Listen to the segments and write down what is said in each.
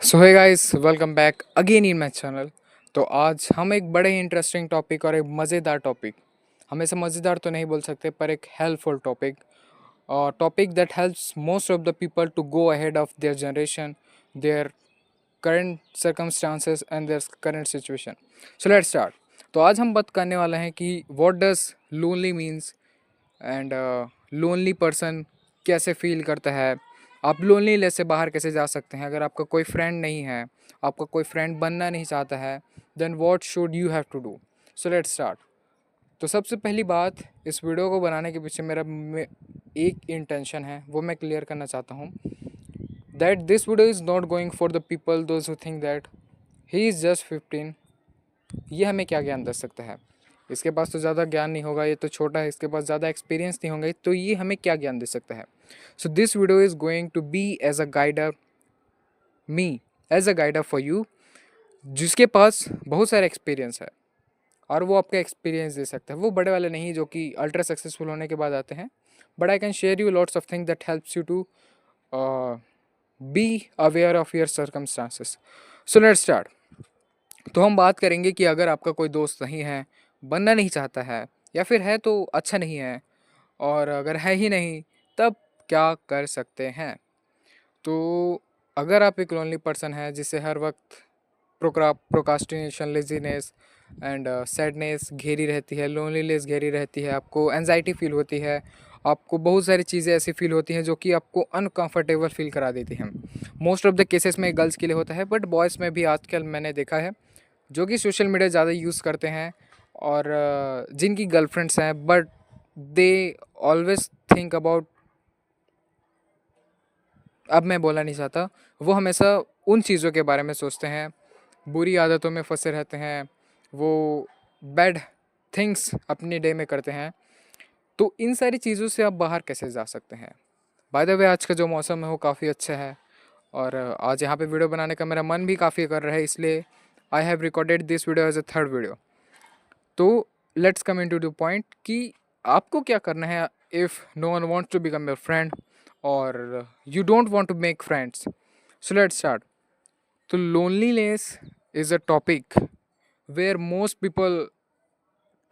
So hey guys, welcome back again in my channel. तो आज हम एक बड़े ही इंटरेस्टिंग टॉपिक और एक मज़ेदार टॉपिक, हमेशा मज़ेदार तो नहीं बोल सकते पर एक हेल्पफुल टॉपिक, और topic that helps most of the people to go ahead of their generation, their current circumstances and their current situation. So let's start. तो आज हम बात करने वाले हैं कि what does lonely means and lonely person कैसे फील करता है, आप लोनलीनेस से बाहर कैसे जा सकते हैं। अगर आपका कोई फ्रेंड नहीं है, आपका कोई फ्रेंड बनना नहीं चाहता है, then what should you have to do. So let's start. तो सबसे पहली बात, इस वीडियो को बनाने के पीछे एक इंटेंशन है, वो मैं क्लियर करना चाहता हूँ, that this video is not going for the people those who think that he is just 15, ये हमें क्या ज्ञान दे सकता है, इसके पास तो ज़्यादा ज्ञान नहीं होगा, ये तो छोटा है, इसके पास ज़्यादा एक्सपीरियंस नहीं होगा, तो ये हमें क्या ज्ञान दे सकता है। So this video is going to be as a guider, me as a guider for you, जिसके पास बहुत सारा एक्सपीरियंस है और वो आपका एक्सपीरियंस दे सकता है। वो बड़े वाले नहीं जो कि अल्ट्रा सक्सेसफुल होने के बाद आते हैं, but I can share you lots of thing that helps you to be aware of your circumstances. So let's start. तो हम बात करेंगे कि अगर आपका कोई दोस्त नहीं है, बनना नहीं चाहता है, या फिर है तो अच्छा नहीं है, और अगर है ही नहीं तब क्या कर सकते हैं। तो अगर आप एक लोनली पर्सन है जिसे हर वक्त प्रोकास्टिनेशन, लेजीनेस एंड सैडनेस घेरी रहती है, लोनलीनेस घेरी रहती है, आपको एनजाइटी फील होती है, आपको बहुत सारी चीज़ें ऐसी फील होती हैं जो कि आपको अनकंफर्टेबल फील करा देती हैं। मोस्ट ऑफ द केसेस में गर्ल्स के लिए होता है, बट बॉयज़ में भी आजकल मैंने देखा है जो कि सोशल मीडिया ज़्यादा यूज़ करते हैं और जिनकी गर्लफ्रेंड्स हैं, but they always think about, अब मैं बोलना नहीं चाहता, वो हमेशा उन चीज़ों के बारे में सोचते हैं, बुरी आदतों में फंसे रहते हैं, वो बैड थिंग्स अपने डे में करते हैं। तो इन सारी चीज़ों से आप बाहर कैसे जा सकते हैं। बाय द वे, आज का जो मौसम है वो काफ़ी अच्छा है, और आज यहाँ पे वीडियो बनाने का मेरा मन भी काफ़ी कर रहा है, इसलिए I have recorded this video as a third video. तो let's come into the point कि आपको क्या करना है if no one wants to become your friend और you don't want to make friends. So let's start. तो loneliness is a topic where most people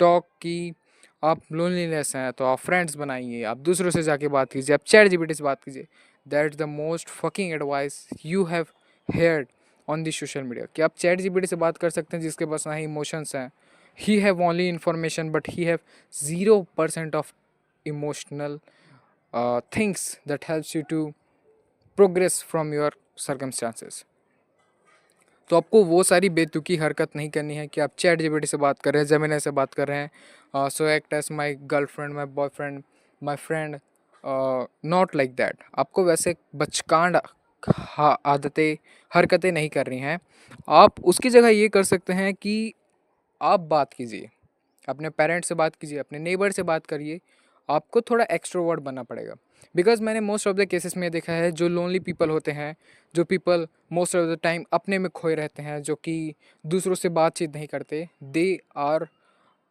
talk कि आप loneliness हैं तो आप फ्रेंड्स बनाइए, आप दूसरों से जाके बात कीजिए, आप चैट जीपीटी से बात कीजिए। That is the most fucking advice you have heard on the social media, कि आप चैट जीपीटी से बात कर सकते हैं जिसके पास ना ही इमोशंस हैं, he have only information but he have 0% of emotional things that helps you to progress from your circumstances. तो आपको वो सारी बेतुकी हरकत नहीं करनी है कि आप चैट जीपीटी से बात कर रहे हैं, जेमिनी से बात कर रहे हैं, so act as my girlfriend, my boyfriend, my friend. Not like that. आपको वैसे बचकांड आदतें, हरकतें नहीं करनी हैं। आप उसकी जगह ये कर सकते हैं कि आप बात कीजिए, अपने पेरेंट्स से बात कीजिए, अपने नेबर से बात करिए। आपको थोड़ा एक्सट्रोवर्ट बनना पड़ेगा, बिकॉज मैंने मोस्ट ऑफ द केसेस में देखा है जो लोनली पीपल होते हैं, जो people most of the time अपने में खोए रहते हैं, जो कि दूसरों से बातचीत नहीं करते, they are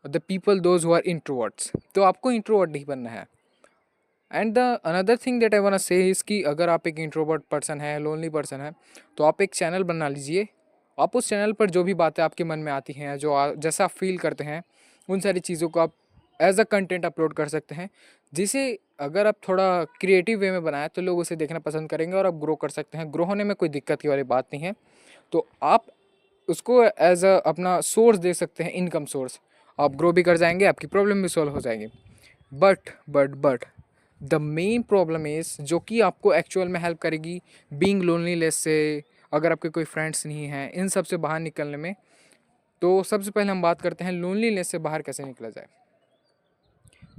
the people those who are introverts. तो आपको इंट्रोवर्ट नहीं बनना है। And the another thing that I want say is कि अगर आप एक इंट्रोवर्ट पर्सन है, लोनली पर्सन है, तो आप एक चैनल बना लीजिए। आप उस चैनल पर जो भी बातें आपके मन में आती हैं, जैसा आप फील करते हैं, उन सारी चीज़ों को आप एज अ कंटेंट अपलोड कर सकते हैं, जिसे अगर आप थोड़ा क्रिएटिव वे में बनाएं तो लोग उसे देखना पसंद करेंगे और आप ग्रो कर सकते हैं। ग्रो होने में कोई दिक्कत की वाली बात नहीं है। तो आप उसको एज अ अपना सोर्स दे सकते हैं, इनकम सोर्स। आप ग्रो भी कर जाएंगे, आपकी प्रॉब्लम भी सॉल्व हो जाएगी। But the main problem is, जो कि आपको एक्चुअल में हेल्प करेगी बीइंग लोनलीनेस से, अगर आपके कोई फ्रेंड्स नहीं हैं, इन सब से बाहर निकलने में। तो सबसे पहले हम बात करते हैं लोनलीनेस से बाहर कैसे निकला जाए।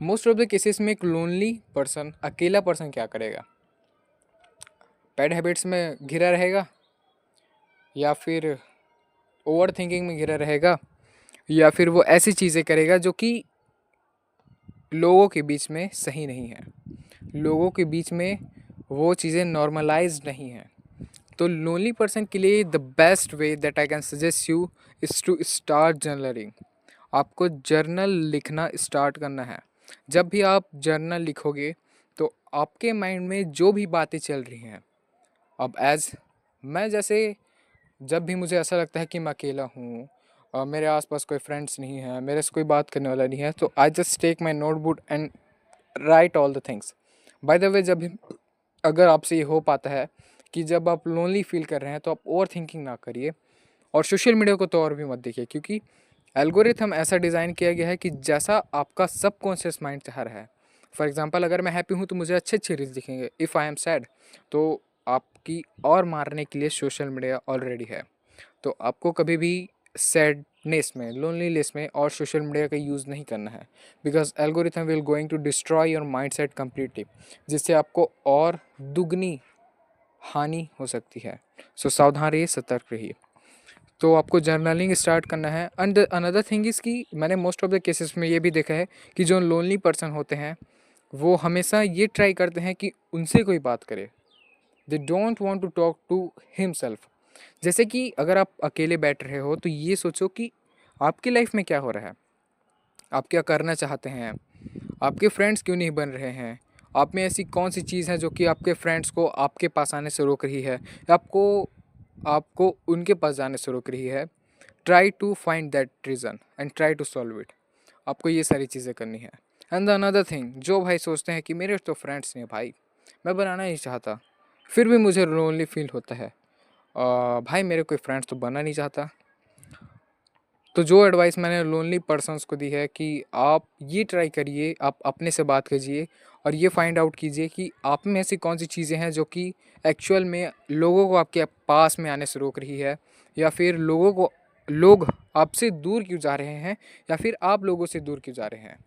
मोस्ट ऑफ द केसेस में एक लोनली पर्सन, अकेला पर्सन क्या करेगा, बैड हैबिट्स में घिरा रहेगा, या फिर ओवर थिंकिंग में घिरा रहेगा, या फिर वो ऐसी चीज़ें करेगा जो कि लोगों के बीच में सही नहीं है, लोगों के बीच में वो चीज़ें नॉर्मलाइज नहीं हैं। तो लोनली पर्सन के लिए the best way that I can suggest you is to start journaling. आपको जर्नल लिखना स्टार्ट करना है। जब भी आप जर्नल लिखोगे तो आपके माइंड में जो भी बातें चल रही हैं, अब एज मैं जैसे जब भी मुझे ऐसा लगता है कि मैं अकेला हूँ और मेरे आसपास कोई फ्रेंड्स नहीं है, मेरे से कोई बात करने वाला नहीं है, तो I just take my notebook and write all the things. By the way, जब भी अगर आपसे ये हो पाता है कि जब आप लोनली फील कर रहे हैं तो आप ओवर थिंकिंग ना करिए और सोशल मीडिया को तो और भी मत देखिए, क्योंकि एल्गोरिथम ऐसा डिज़ाइन किया गया है कि जैसा आपका सबकॉन्शियस माइंड चाह रहा है। फॉर एग्जांपल, अगर मैं हैप्पी हूँ तो मुझे अच्छे अच्छे रील्स दिखेंगे, इफ़ आई एम सैड तो आपकी और मारने के लिए सोशल मीडिया ऑलरेडी है। तो आपको कभी भी सैडनेस में, लोनलीनेस में और सोशल मीडिया का यूज़ नहीं करना है, because algorithm will going to destroy your mind set completely, जिससे आपको और दुगनी हानि हो सकती है। सो सावधान रहिए, सतर्क रहिए। तो आपको जर्नलिंग स्टार्ट करना है। एंड अनदर थिंग इज़ कि मैंने मोस्ट ऑफ द केसेस में ये भी देखा है कि जो लोनली पर्सन होते हैं वो हमेशा ये ट्राई करते हैं कि उनसे कोई बात करे। They don't want to talk to himself. जैसे कि अगर आप अकेले बैठ रहे हो तो ये सोचो कि आपकी लाइफ में क्या हो रहा है, आप क्या करना चाहते हैं, आपके फ्रेंड्स क्यों नहीं बन रहे हैं, आप में ऐसी कौन सी चीज़ है जो कि आपके फ्रेंड्स को आपके पास आने से रोक रही है या आपको आपको उनके पास जाने से रोक रही है। Try to find that reason and try to solve it. आपको ये सारी चीज़ें करनी है। एंड द अनदर थिंग, जो भाई सोचते हैं कि मेरे तो फ्रेंड्स नहीं भाई, मैं बनाना नहीं चाहता, फिर भी मुझे लोनली फील होता है, भाई मेरे कोई फ्रेंड्स तो बनना नहीं चाहता। तो जो एडवाइस मैंने लोनली पर्सन्स को दी है कि आप ये ट्राई करिए, आप अपने से बात कीजिए और ये फाइंड आउट कीजिए कि आप में ऐसी कौन सी चीज़ें हैं जो कि एक्चुअल में लोगों को आपके पास में आने से रोक रही है, या फिर लोग आपसे दूर क्यों जा रहे हैं, या फिर आप लोगों से दूर क्यों जा रहे हैं।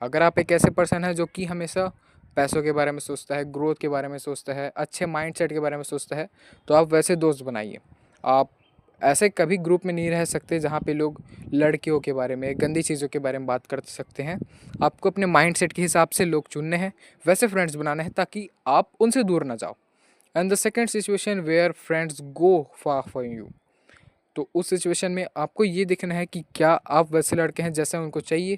अगर आप एक ऐसे पर्सन है जो कि हमेशा पैसों के बारे में सोचता है, ग्रोथ के बारे में सोचता है, अच्छे माइंडसेट के बारे में सोचता है, तो आप वैसे दोस्त बनाइए। आप ऐसे कभी ग्रुप में नहीं रह सकते जहाँ पे लोग लड़कियों के बारे में, गंदी चीज़ों के बारे में बात कर सकते हैं। आपको अपने माइंडसेट के हिसाब से लोग चुनने हैं, वैसे फ्रेंड्स बनाने हैं ताकि आप उनसे दूर ना जाओ। And the second situation where friends go far for you, तो उस सिचुएशन में आपको ये देखना है कि क्या आप वैसे लड़के हैं जैसे उनको चाहिए।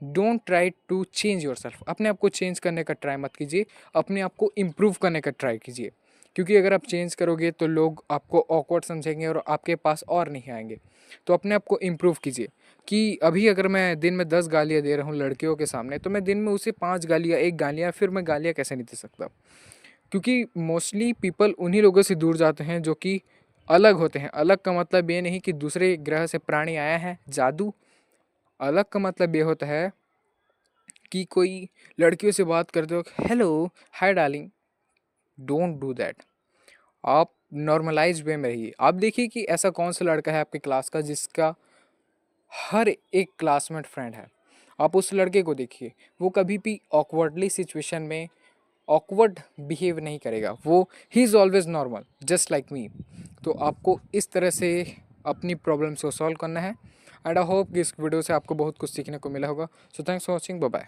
Don't try to change yourself. अपने आप को चेंज करने का ट्राई मत कीजिए, अपने आप को इम्प्रूव करने का ट्राई कीजिए, क्योंकि अगर आप चेंज करोगे तो लोग आपको ऑकवर्ड समझेंगे और आपके पास और नहीं आएंगे। तो अपने आप को इम्प्रूव कीजिए कि अभी अगर मैं दिन में 10 गालियाँ दे रहा हूँ लड़कियों के सामने, तो मैं दिन में उसे 5 गालियाँ, 1 गालियाँ, फिर मैं गालियाँ कैसे नहीं दे सकता। क्योंकि मोस्टली पीपल उन्हीं लोगों से दूर जाते हैं जो कि अलग होते हैं। अलग का मतलब ये नहीं कि दूसरे ग्रह से प्राणी आया है, जादू। अलग का मतलब ये होता है कि कोई लड़कियों से बात करते हो, hello, hi darling. Don't do that. आप नॉर्मलाइज वे में रहिए। आप देखिए कि ऐसा कौन सा लड़का है आपके क्लास का जिसका हर एक क्लासमेट फ्रेंड है। आप उस लड़के को देखिए, वो कभी भी ऑकवर्डली सिचुएशन में ऑकवर्ड बिहेव नहीं करेगा। वो he is always normal just like me. तो आपको इस तरह से अपनी प्रॉब्लम्स को सॉल्व करना है। एंड आई होप कि इस वीडियो से आपको बहुत कुछ सीखने को मिला होगा। So thanks for watching, bye bye.